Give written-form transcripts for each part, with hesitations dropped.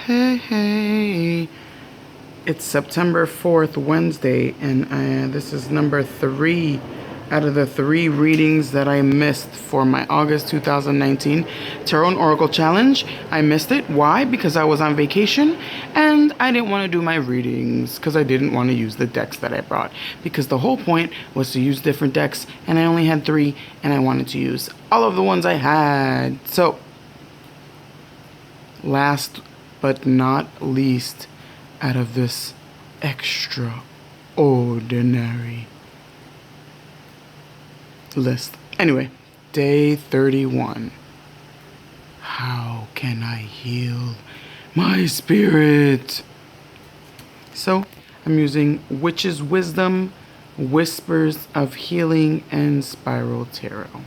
Hey, it's September 4th, Wednesday, and this is number 3 out of the 3 readings that I missed for my August 2019 Tarot and Oracle Challenge. I missed it. Why? Because I was on vacation, and I didn't want to do my readings because I didn't want to use the decks that I brought. Because the whole point was to use different decks, and I only had 3, and I wanted to use all of the ones I had. So, last but not least, out of this extraordinary list. Anyway, day 31. How can I heal my spirit? So, I'm using Witch's Wisdom, Whispers of Healing, and Spiral Tarot.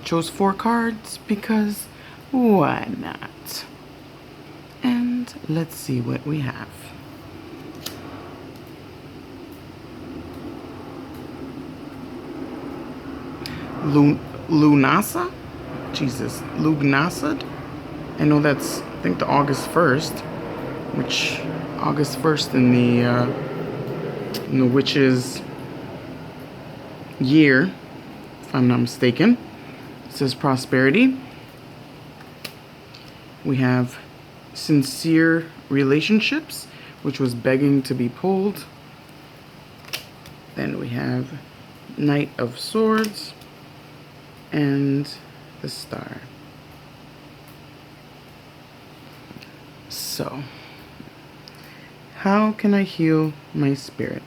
Chose 4 cards because why not? And let's see what we have. Lughnasadh? Jesus. Lughnasadh? I know that's, I think, the August 1st, which, August 1st in the witch's year, if I'm not mistaken. It says prosperity. We have sincere relationships, which was begging to be pulled. Then we have Knight of Swords and the Star. So, how can I heal my spirit?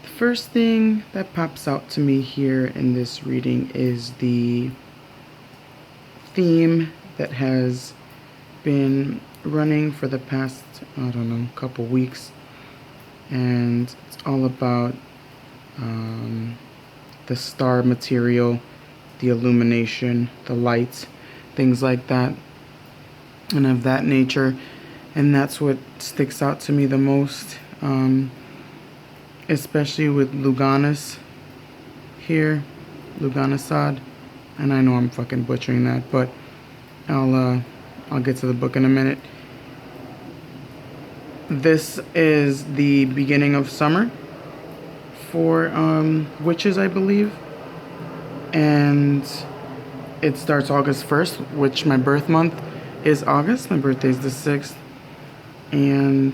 The first thing that pops out to me here in this reading is the theme that has been running for the past, I don't know, couple weeks, and it's all about the star material, the illumination, the light, things like that, and of that nature. And that's what sticks out to me the most, especially with Lughnasadh here, Lughnasadh. And I know I'm fucking butchering that, but I'll get to the book in a minute. This is the beginning of summer for witches, I believe. And it starts August 1st, which my birth month is August. My birthday is the 6th. And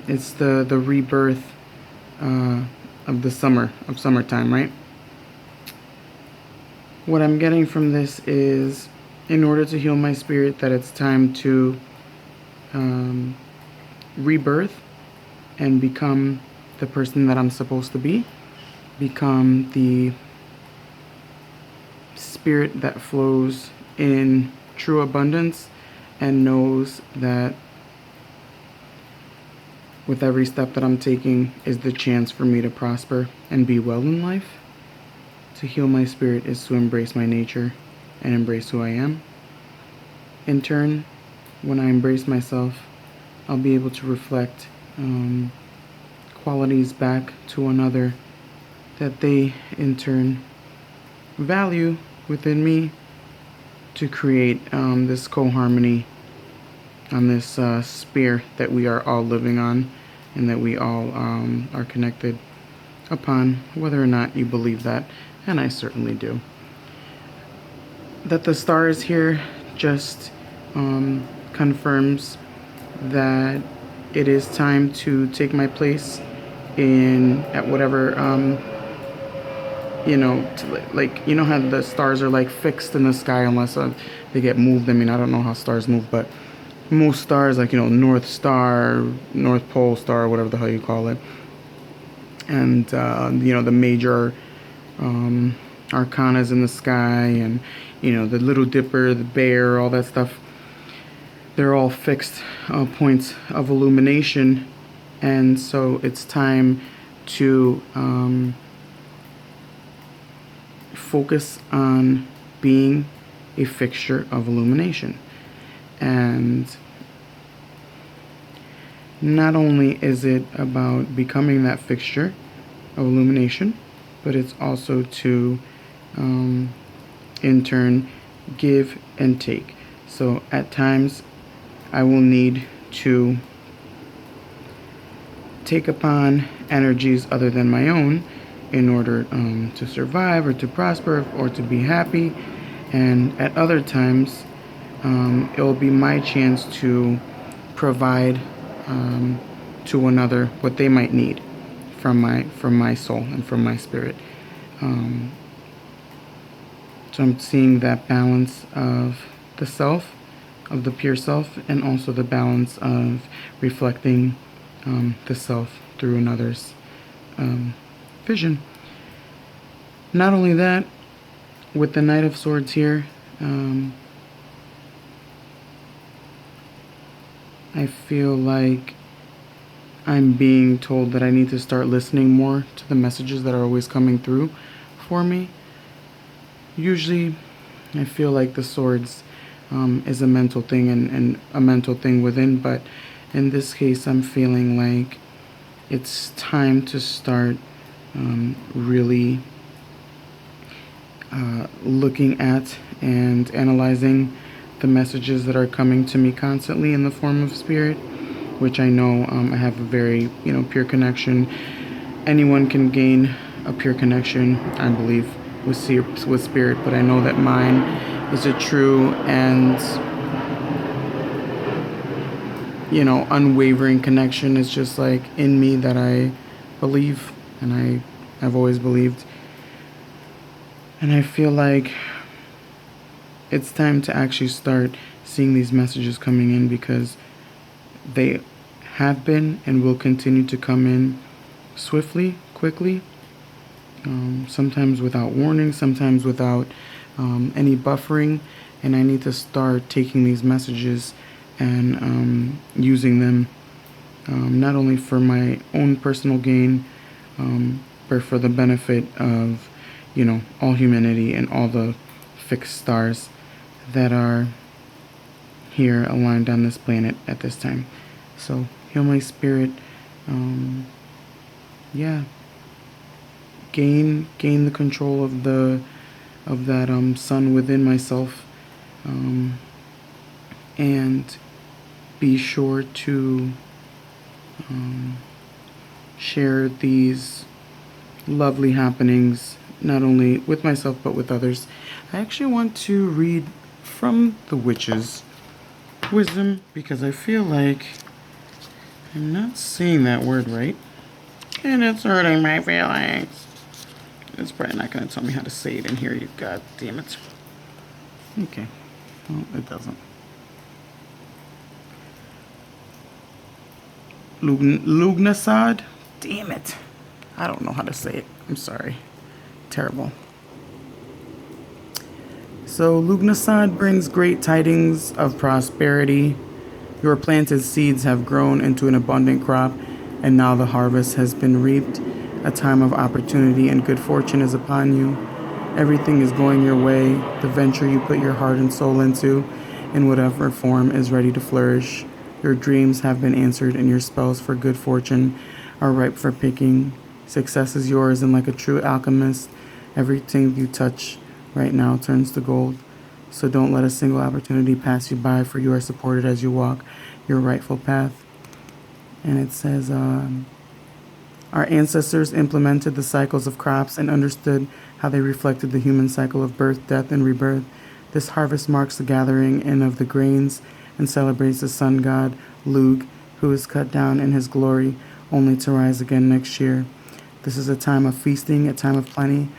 it's the rebirth of the summertime, right? What I'm getting from this is, in order to heal my spirit, that it's time to rebirth and become the person that I'm supposed to be. Become the spirit that flows in true abundance and knows that with every step that I'm taking is the chance for me to prosper and be well in life. To heal my spirit is to embrace my nature and embrace who I am. In turn, when I embrace myself, I'll be able to reflect qualities back to another that they, in turn, value within me to create this co-harmony on this sphere that we are all living on and that we all are connected upon, whether or not you believe that. And I certainly do. That the star is here just confirms that it is time to take my place at whatever, like, you know how the stars are like fixed in the sky unless they get moved. I mean, I don't know how stars move, but most stars, like, North Star, North Pole Star, whatever the hell you call it. And, the major arcanas in the sky, and the Little Dipper, the bear, all that stuff, they're all fixed points of illumination. And so it's time to focus on being a fixture of illumination. And not only is it about becoming that fixture of illumination, but it's also to, in turn, give and take. So at times, I will need to take upon energies other than my own in order to survive or to prosper or to be happy. And at other times, it will be my chance to provide to another what they might need from my soul and from my spirit. Um, so I'm seeing that balance of the self, of the pure self, and also the balance of reflecting the self through another's vision. Not only that, with the Knight of Swords here, I feel like I'm being told that I need to start listening more to the messages that are always coming through for me. Usually, I feel like the swords is a mental thing and a mental thing within, but in this case, I'm feeling like it's time to start really looking at and analyzing the messages that are coming to me constantly in the form of spirit, which I know I have a very pure connection. Anyone can gain a pure connection, I believe, with spirit, but I know that mine is a true and unwavering connection. It's just like in me that I believe, and I've always believed. And I feel like it's time to actually start seeing these messages coming in, because they have been and will continue to come in swiftly, quickly, sometimes without warning, sometimes without any buffering. And I need to start taking these messages and using them not only for my own personal gain, but for the benefit of all humanity and all the fixed stars that are here aligned on this planet at this time. So heal my spirit. Yeah. Gain the control of that sun within myself, and be sure to share these lovely happenings not only with myself but with others. I actually want to read from the Witch's Wisdom, because I feel like I'm not saying that word right, and it's hurting my feelings. It's probably not going to tell me how to say it in here, you god damn it. Okay, well, it doesn't. Lugnasad? Damn it. I don't know how to say it. I'm sorry. Terrible. So Lugnasad brings great tidings of prosperity. Your planted seeds have grown into an abundant crop, and now the harvest has been reaped. A time of opportunity and good fortune is upon you. Everything is going your way. The venture you put your heart and soul into, in whatever form, is ready to flourish. Your dreams have been answered, and your spells for good fortune are ripe for picking. Success is yours, and like a true alchemist, everything you touch right now turns to gold. So don't let a single opportunity pass you by, for you are supported as you walk your rightful path. And it says, our ancestors implemented the cycles of crops and understood how they reflected the human cycle of birth, death, and rebirth. This harvest marks the gathering in of the grains and celebrates the sun god, Lug, who is cut down in his glory, only to rise again next year. This is a time of feasting, a time of plenty,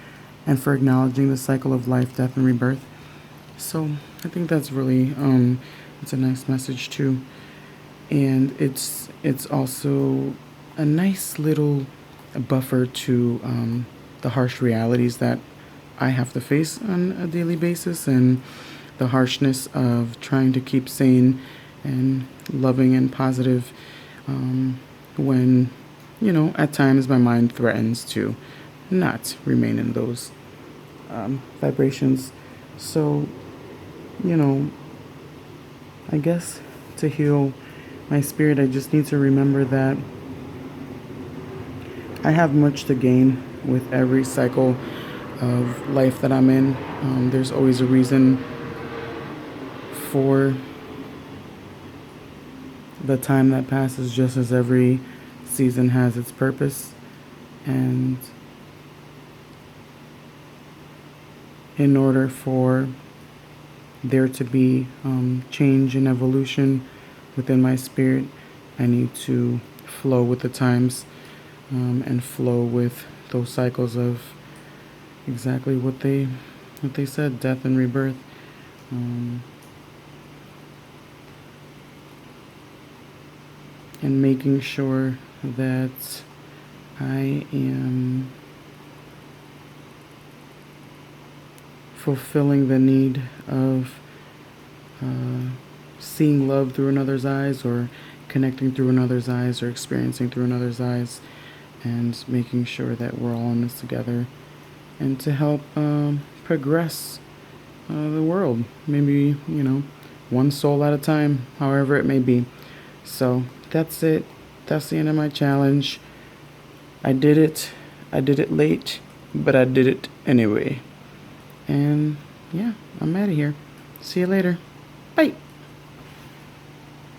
and for acknowledging the cycle of life, death, and rebirth. So I think that's really, it's a nice message too. And it's also a nice little buffer to the harsh realities that I have to face on a daily basis, and the harshness of trying to keep sane and loving and positive when, at times my mind threatens to not remain in those vibrations. So, I guess to heal my spirit, I just need to remember that I have much to gain with every cycle of life that I'm in. There's always a reason for the time that passes, just as every season has its purpose. And in order for there to be change and evolution within my spirit, I need to flow with the times and flow with those cycles of exactly what they said, death and rebirth. And making sure that I am fulfilling the need of seeing love through another's eyes, or connecting through another's eyes, or experiencing through another's eyes, and making sure that we're all in this together, and to help progress the world, maybe, one soul at a time, however it may be. So that's it. That's the end of my challenge. I did it late, but I did it anyway. And yeah, I'm out of here. See you later. Bye.